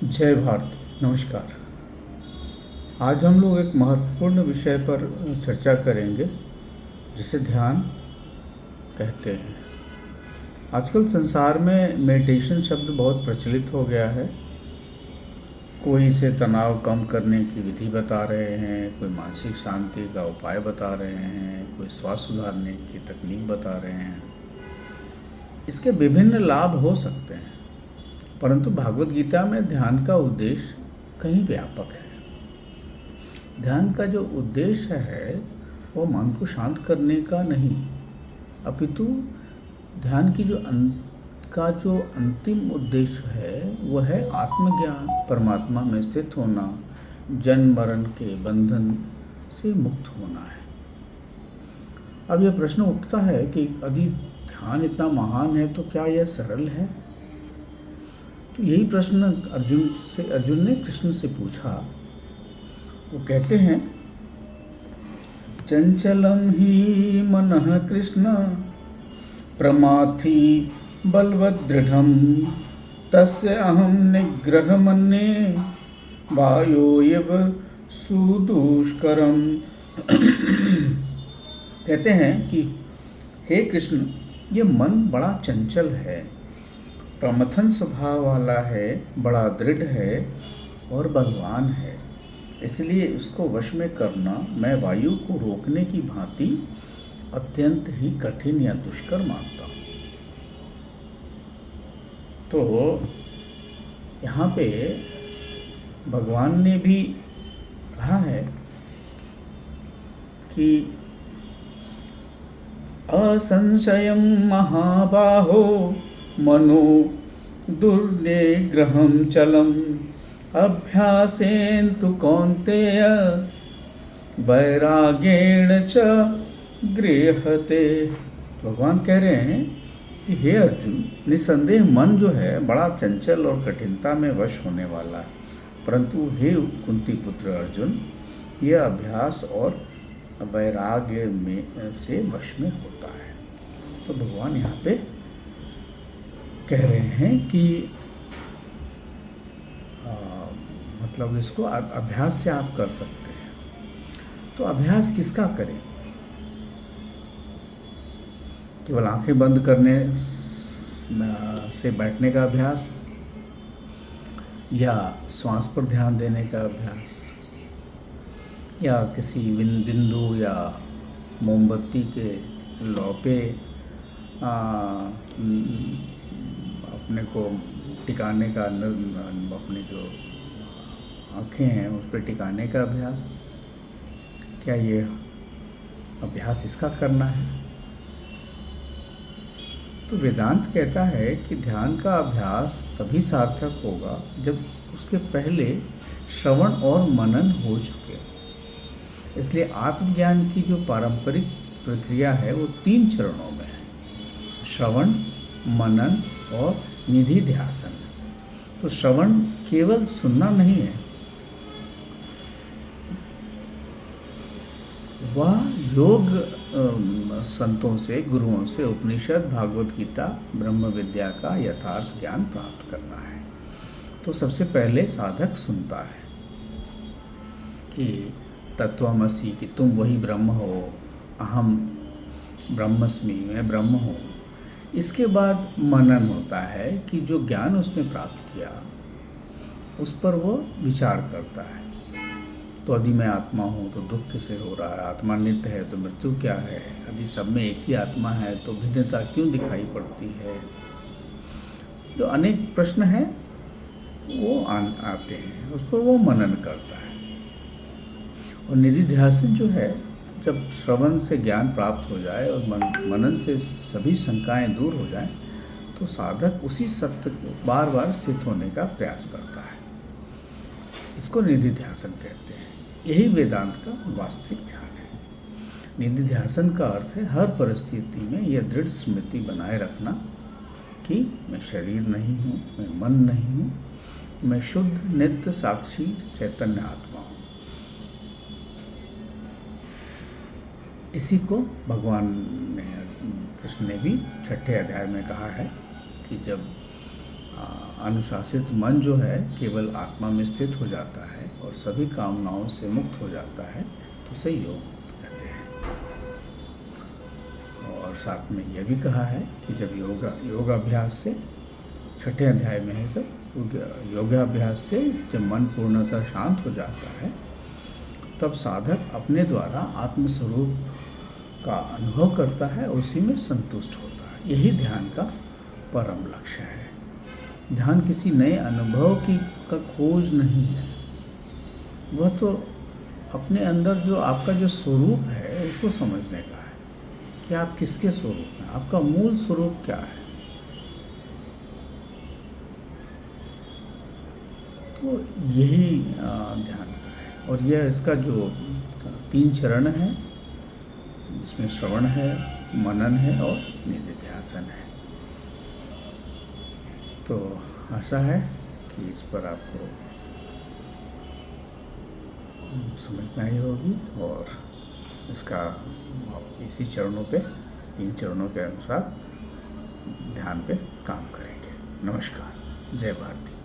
जय भारत। नमस्कार। आज हम लोग एक महत्वपूर्ण विषय पर चर्चा करेंगे जिसे ध्यान कहते हैं। आजकल संसार में मेडिटेशन शब्द बहुत प्रचलित हो गया है। कोई इसे तनाव कम करने की विधि बता रहे हैं, कोई मानसिक शांति का उपाय बता रहे हैं, कोई स्वास्थ्य सुधारने की तकनीक बता रहे हैं। इसके विभिन्न लाभ हो सकते हैं, परंतु भागवत गीता में ध्यान का उद्देश्य कहीं व्यापक है। ध्यान का जो उद्देश्य है वो मन को शांत करने का नहीं, अपितु ध्यान की का जो अंतिम उद्देश्य है वह है आत्मज्ञान, परमात्मा में स्थित होना, जन्म मरण के बंधन से मुक्त होना है। अब यह प्रश्न उठता है कि यदि ध्यान इतना महान है तो क्या यह सरल है? तो यही प्रश्न अर्जुन ने कृष्ण से पूछा। वो कहते हैं, चंचलम ही मनः कृष्ण प्रमाथि बलवदृढ़ तस्य अहम निग्रह मन्ये वायोयव सुदुष्करम। कहते हैं कि हे कृष्ण, ये मन बड़ा चंचल है, प्रमथन स्वभाव वाला है, बड़ा दृढ़ है और बलवान है, इसलिए उसको वश में करना मैं वायु को रोकने की भांति अत्यंत ही कठिन या दुष्कर मानता हूँ। तो यहाँ पे भगवान ने भी कहा है कि असंशयं महाबाहो मनो दुर्निग्रहं चलम् अभ्यासेन तु कौन्तेय वैराग्येण च गृह्यते। भगवान कह रहे हैं कि हे अर्जुन, निसंदेह मन जो है बड़ा चंचल और कठिनता में वश होने वाला है, परंतु हे कुंती पुत्र अर्जुन, यह अभ्यास और वैराग्य में से वश में होता है। तो भगवान यहाँ पे कह रहे हैं कि मतलब इसको अभ्यास से आप कर सकते हैं। तो अभ्यास किसका करें? केवल आंखें बंद करने से बैठने का अभ्यास, या श्वास पर ध्यान देने का अभ्यास, या किसी बिंदु या मोमबत्ती के लौ पे अपने को टिकाने का, अपने जो आँखें हैं उस पर टिकाने का अभ्यास, क्या ये अभ्यास इसका करना है? तो वेदांत कहता है कि ध्यान का अभ्यास तभी सार्थक होगा जब उसके पहले श्रवण और मनन हो चुके। इसलिए आत्मज्ञान की जो पारंपरिक प्रक्रिया है वो 3 चरणों में है: श्रवण, मनन और निधिध्यासन। तो श्रवण केवल सुनना नहीं है, वह योग संतों से, गुरुओं से उपनिषद, भागवत गीता, ब्रह्म विद्या का यथार्थ ज्ञान प्राप्त करना है। तो सबसे पहले साधक सुनता है कि तत्वमसि, कि तुम वही ब्रह्म हो, अहम ब्रह्मस्मि, मैं ब्रह्म हूँ। इसके बाद मनन होता है कि जो ज्ञान उसने प्राप्त किया उस पर वो विचार करता है। तो यदि मैं आत्मा हूँ तो दुख किसे हो रहा है? आत्मा नित्य है तो मृत्यु क्या है? यदि सब में एक ही आत्मा है तो भिन्नता क्यों दिखाई पड़ती है? जो अनेक प्रश्न हैं वो आते हैं, उस पर वो मनन करता है। और निधिध्यासन जो है, जब श्रवण से ज्ञान प्राप्त हो जाए और मनन से सभी शंकाएं दूर हो जाएं, तो साधक उसी सत्य को बार बार स्थित होने का प्रयास करता है। इसको निधिध्यासन कहते हैं। यही वेदांत का वास्तविक ध्यान है। निधिध्यासन का अर्थ है हर परिस्थिति में यह दृढ़ स्मृति बनाए रखना कि मैं शरीर नहीं हूँ, मैं मन नहीं हूँ, मैं शुद्ध नित्य साक्षी चैतन्य आत्मा हूँ। इसी को भगवान ने, कृष्ण ने भी 6ठे अध्याय में कहा है कि जब अनुशासित मन जो है केवल आत्मा में स्थित हो जाता है और सभी कामनाओं से मुक्त हो जाता है, तो उसे योग मुक्त कहते हैं। और साथ में यह भी कहा है कि जब योगाभ्यास से, छठे अध्याय में है सब, योगाभ्यास से जब मन पूर्णतः शांत हो जाता है तब साधक अपने द्वारा आत्मस्वरूप का अनुभव करता है और उसी में संतुष्ट होता है। यही ध्यान का परम लक्ष्य है। ध्यान किसी नए अनुभव का खोज नहीं है, वह तो अपने अंदर जो आपका जो स्वरूप है उसको समझने का है कि आप किसके स्वरूप हैं, आपका मूल स्वरूप क्या है। तो यही ध्यान का है। और यह इसका जो 3 चरण है, जिसमें श्रवण है, मनन है और निधिध्यासन है। तो आशा है कि इस पर आपको समझ में आई होगी और इसका आप इसी चरणों पे, 3 चरणों के अनुसार ध्यान पे काम करेंगे। नमस्कार। जय भारती।